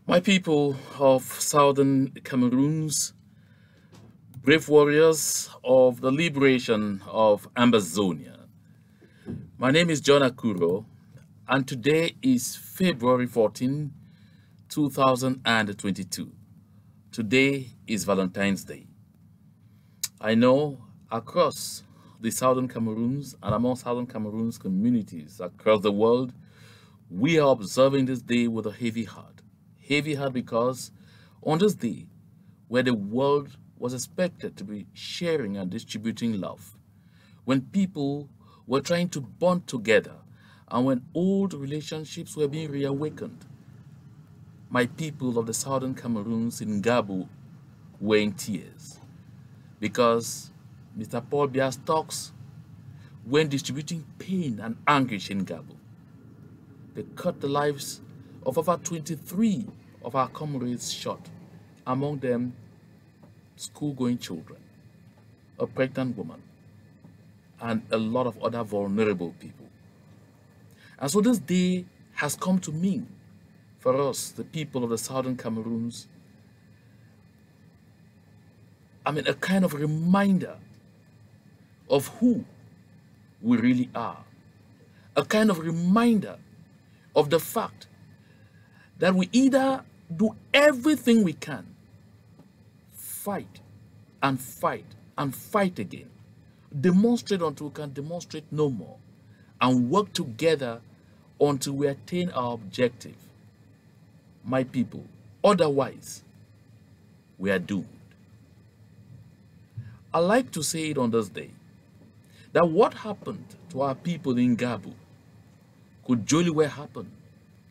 My people of southern Cameroons, brave warriors of the liberation of Ambazonia. My name is John Akuro, and today is February 14, 2022. Today is Valentine's Day. I know across the southern Cameroons and among southern Cameroons communities across the world, we are observing this day with a heavy heart. Heavy heart because on this day, where the world was expected to be sharing and distributing love, when people were trying to bond together, and when old relationships were being reawakened, my people of the southern Cameroons in Ngarbuh were in tears because Mr. Paul Biya's talks, when distributing pain and anguish in Ngarbuh, they cut the lives of over 23 of our comrades short, among them school-going children, a pregnant woman, and a lot of other vulnerable people. And so this day has come to mean, for us, the people of the southern Cameroons, a kind of reminder of who we really are. A kind of reminder of the fact that we either do everything we can, fight and fight and fight again, demonstrate until we can demonstrate no more, and work together until we attain our objective. My people, otherwise, we are doomed. I like to say it on this day that what happened to our people in Ngarbuh could jolly well happen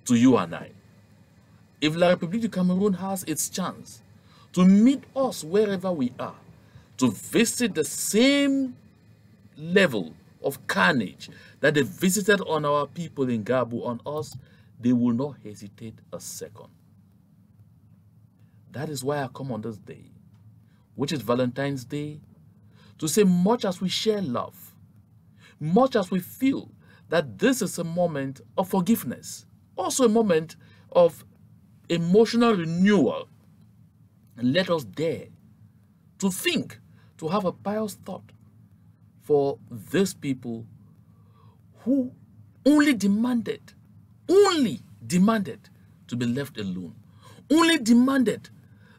to you and I. If La République du Cameroon has its chance to meet us wherever we are, to visit the same level of carnage that they visited on our people in Ngarbuh on us, they will not hesitate a second. That is why I come on this day, which is Valentine's Day, to say much as we share love, much as we feel that this is a moment of forgiveness, also a moment of emotional renewal, let us dare to think, to have a pious thought for these people who only demanded to be left alone, only demanded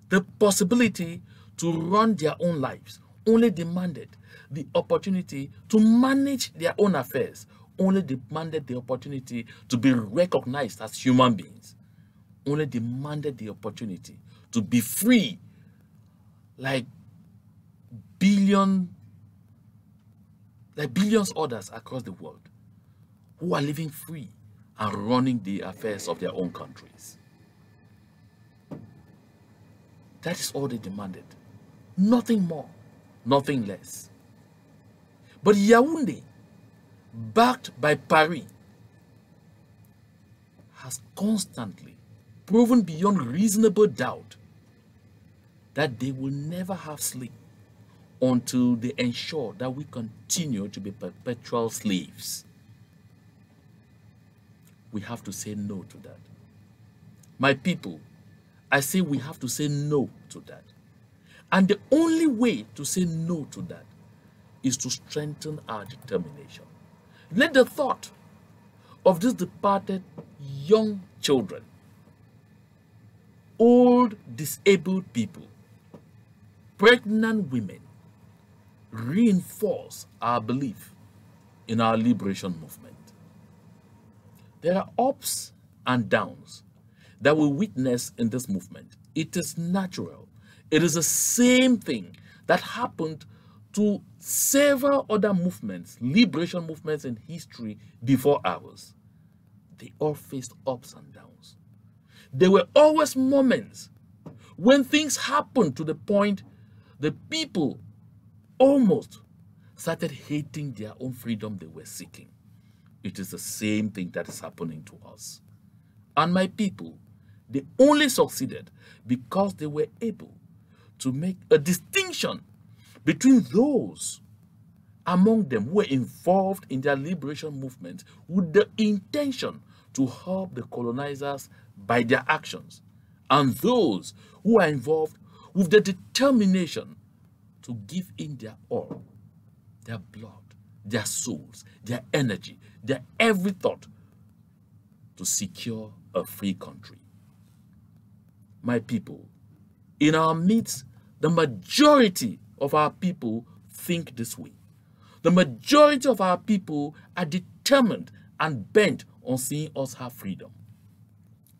the possibility to run their own lives, only demanded the opportunity to manage their own affairs, only demanded the opportunity to be recognized as human beings, only demanded the opportunity to be free like billions others across the world who are living free and running the affairs of their own countries. That is all they demanded. Nothing more, nothing less. But Yaoundé, backed by Paris, has constantly proven beyond reasonable doubt that they will never have sleep until they ensure that we continue to be perpetual slaves. We have to say no to that. My people, I say we have to say no to that. And the only way to say no to that is to strengthen our determination. Let the thought of these departed young children, old disabled people, pregnant women, reinforce our belief in our liberation movement. There are ups and downs that we witness in this movement. It is natural. It is the same thing that happened to several other movements, liberation movements in history before ours. They all faced ups and downs. There were always moments when things happened to the point the people almost started hating their own freedom they were seeking. It is the same thing that is happening to us. And my people, they only succeeded because they were able to make a distinction between those among them who were involved in their liberation movement with the intention to help the colonizers by their actions, and those who are involved with the determination to give in their all, their blood, their souls, their energy, their every thought to secure a free country. My people, in our midst, the majority of our people think this way. The majority of our people are determined and bent on seeing us have freedom.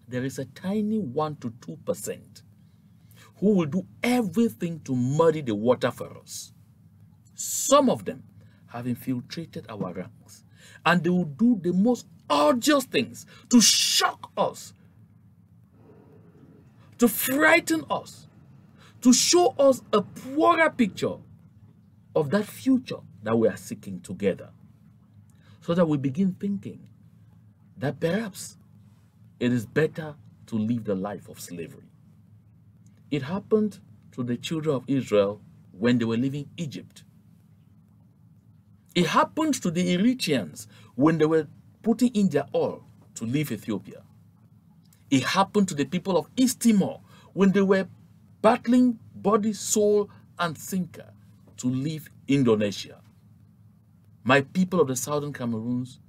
There is a tiny 1 to 2% who will do everything to muddy the water for us. Some of them have infiltrated our ranks, and they will do the most odious things to shock us, to frighten us, to show us a poorer picture of that future that we are seeking together, so that we begin thinking that perhaps it is better to live the life of slavery. It happened to the children of Israel when they were leaving Egypt. It happened to the Eritreans when they were putting in their all to leave Ethiopia. It happened to the people of East Timor when they were battling body, soul, and thinker to leave Indonesia. My people of the Southern Cameroons,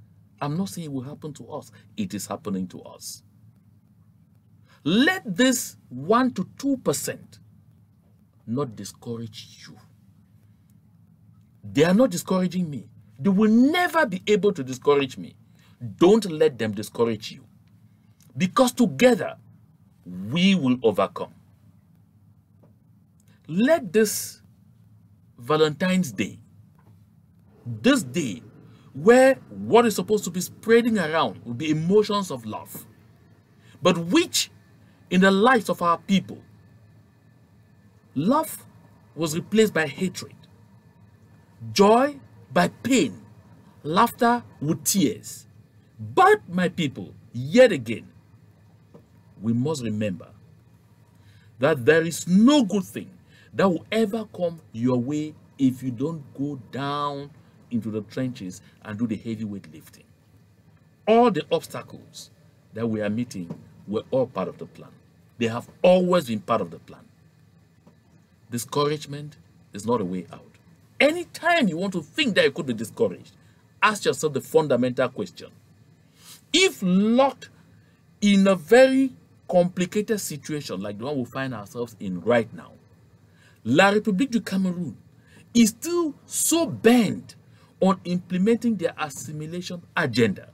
I'm not saying it will happen to us. It is happening to us. Let this 1 to 2% not discourage you. They are not discouraging me. They will never be able to discourage me. Don't let them discourage you. Because together, we will overcome. Let this Valentine's Day, this day where what is supposed to be spreading around will be emotions of love, but which in the lives of our people, love was replaced by hatred, joy by pain, laughter with tears. But my people, yet again, we must remember that there is no good thing that will ever come your way if you don't go down into the trenches and do the heavyweight lifting. All the obstacles that we are meeting were all part of the plan. They have always been part of the plan. Discouragement is not a way out. Anytime you want to think that you could be discouraged, ask yourself the fundamental question. If locked in a very complicated situation like the one we find ourselves in right now, La République du Cameroon is still so bent on implementing their assimilation agenda.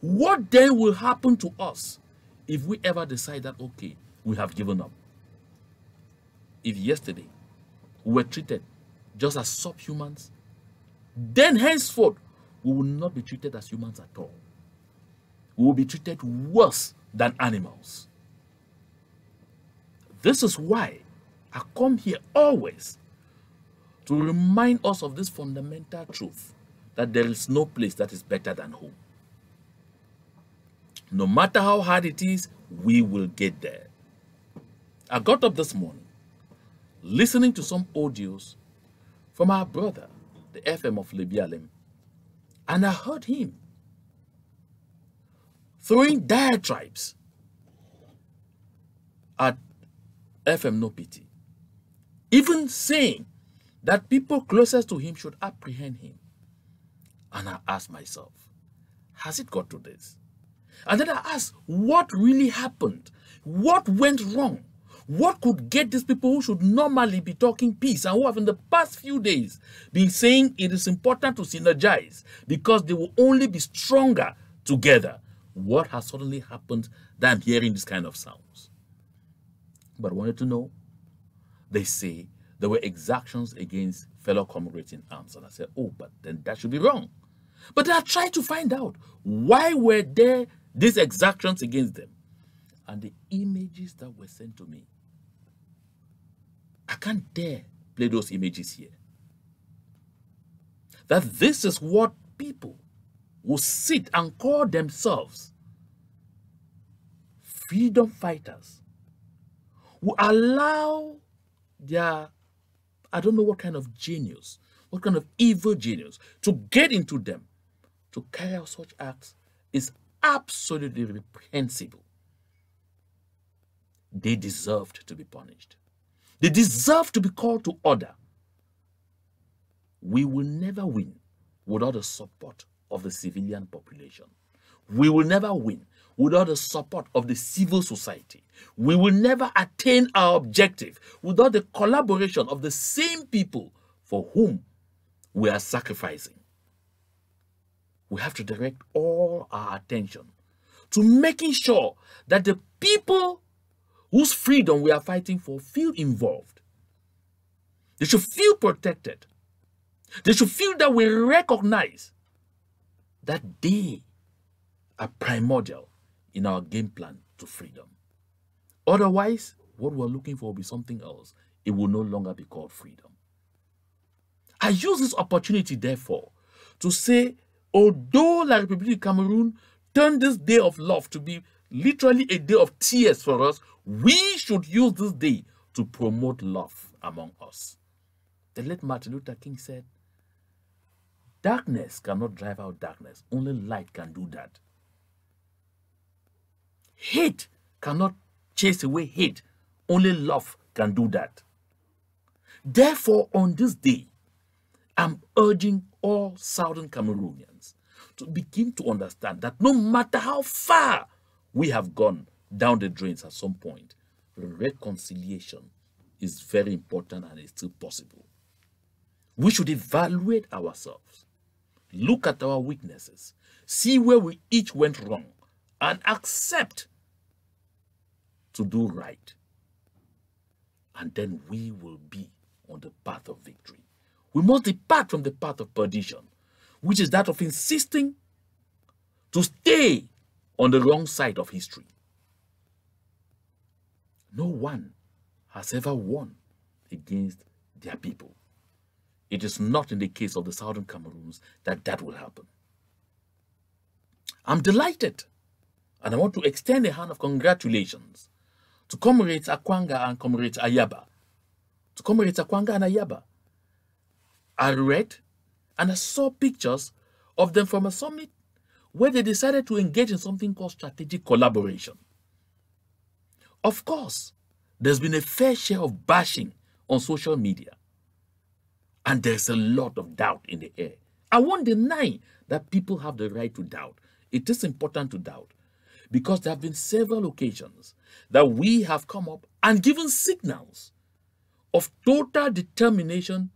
What then will happen to us if we ever decide that, okay, we have given up? If yesterday we were treated just as subhumans, then henceforth we will not be treated as humans at all. We will be treated worse than animals. This is why I come here always to remind us of this fundamental truth, that there is no place that is better than home. No matter how hard it is, we will get there. I got up this morning listening to some audios from our brother, the FM of Libialem, and I heard him throwing diatribes at FM No Pity, even saying that people closest to him should apprehend him. And I asked myself, has it got to this? And then I asked, what really happened? What went wrong? What could get these people who should normally be talking peace and who have in the past few days been saying it is important to synergize because they will only be stronger together? What has suddenly happened that I'm hearing this kind of sounds? But I wanted to know. They say there were exactions against fellow comrades in arms. And I said, oh, but then that should be wrong. But I tried to find out, why were there these exactions against them? And the images that were sent to me, I can't dare play those images here. That this is what people will sit and call themselves freedom fighters, who allow their, I don't know what kind of genius, what kind of evil genius, to get into them, to carry out such acts, is absolutely reprehensible. they deserved to be punished. They deserve to be called to order. We will never win without the support of the civilian population. We will never win without the support of the civil society. We will never attain our objective without the collaboration of the same people for whom we are sacrificing. We have to direct all our attention to making sure that the people whose freedom we are fighting for feel involved. They should feel protected. They should feel that we recognize that they are primordial in our game plan to freedom. Otherwise, what we're looking for will be something else. It will no longer be called freedom. I use this opportunity, therefore, to say, although La République du Cameroon turned this day of love to be literally a day of tears for us, we should use this day to promote love among us. The late Martin Luther King said, darkness cannot drive out darkness. Only light can do that. Hate cannot chase away hate. Only love can do that. Therefore, on this day, I'm urging all Southern Cameroonians to begin to understand that no matter how far we have gone down the drains at some point, reconciliation is very important and is still possible. We should evaluate ourselves, look at our weaknesses, see where we each went wrong, and accept to do right. And then we will be on the path of victory. We must depart from the path of perdition, which is that of insisting to stay on the wrong side of history. No one has ever won against their people. It is not in the case of the Southern Cameroons that that will happen. I'm delighted, and I want to extend a hand of congratulations to Comrades Akwanga and Comrades Ayaba. To Comrades Akwanga and Ayaba. I read and I saw pictures of them from a summit where they decided to engage in something called strategic collaboration. Of course, there's been a fair share of bashing on social media, and there's a lot of doubt in the air. I won't deny that people have the right to doubt. It is important to doubt because there have been several occasions that we have come up and given signals of total determination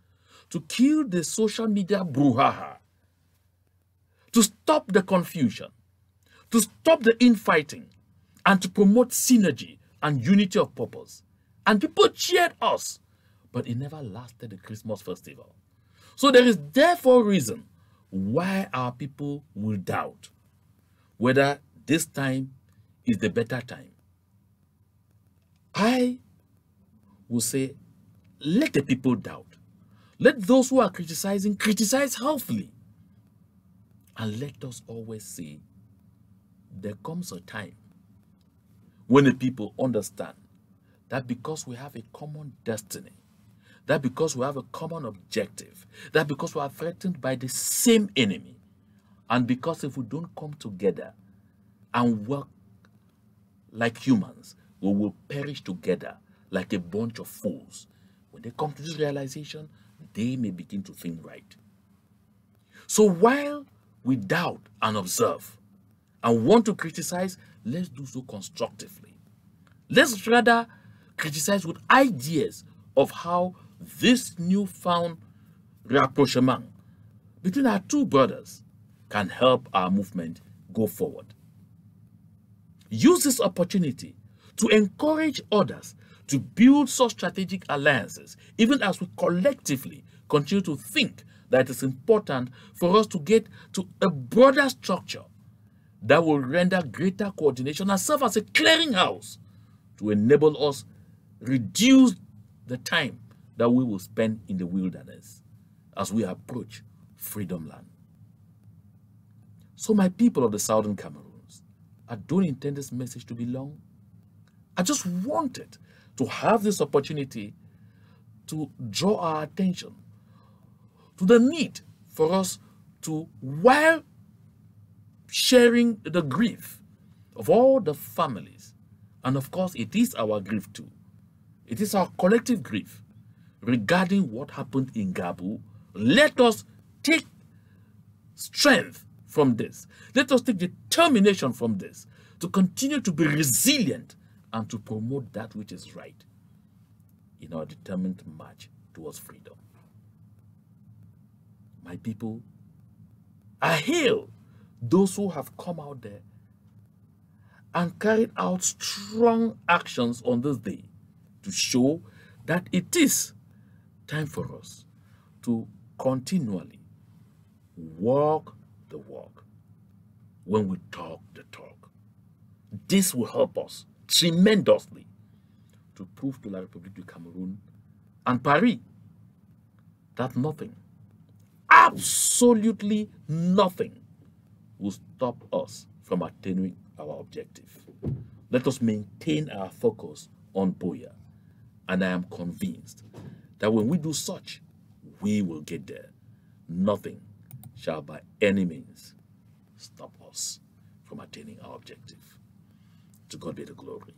to kill the social media brouhaha, to stop the confusion, to stop the infighting, and to promote synergy and unity of purpose. And people cheered us, but it never lasted the Christmas festival. So there is therefore reason why our people will doubt whether this time is the better time. I will say, let the people doubt. Let those who are criticizing criticize healthily. And let us always say, there comes a time when the people understand that because we have a common destiny, that because we have a common objective, that because we are threatened by the same enemy, and because if we don't come together and work like humans, we will perish together like a bunch of fools. When they come to this realization, they may begin to think right. So while we doubt and observe and want to criticize, let's do so constructively. Let's rather criticize with ideas of how this newfound rapprochement between our two brothers can help our movement go forward. Use this opportunity to encourage others to build such strategic alliances, even as we collectively continue to think that it is important for us to get to a broader structure that will render greater coordination and serve as a clearinghouse to enable us reduce the time that we will spend in the wilderness as we approach freedom land. So my people of the Southern Cameroons, I don't intend this message to be long. I just wanted to have this opportunity to draw our attention to the need for us to, while sharing the grief of all the families And of course, it is our grief too. It is our collective grief regarding what happened in Ngarbuh. Let us take strength from this. Let us take determination from this to continue to be resilient and to promote that which is right in our determined march towards freedom. My people, I hail those who have come out there and carried out strong actions on this day to show that it is time for us to continually walk the walk when we talk the talk. This will help us tremendously to prove to La République du Cameroon and Paris that nothing, absolutely nothing, will stop us from attaining our objective. Let us maintain our focus on Buea, and I am convinced that when we do such, we will get there. Nothing shall by any means stop us from attaining our objective. To God be the glory.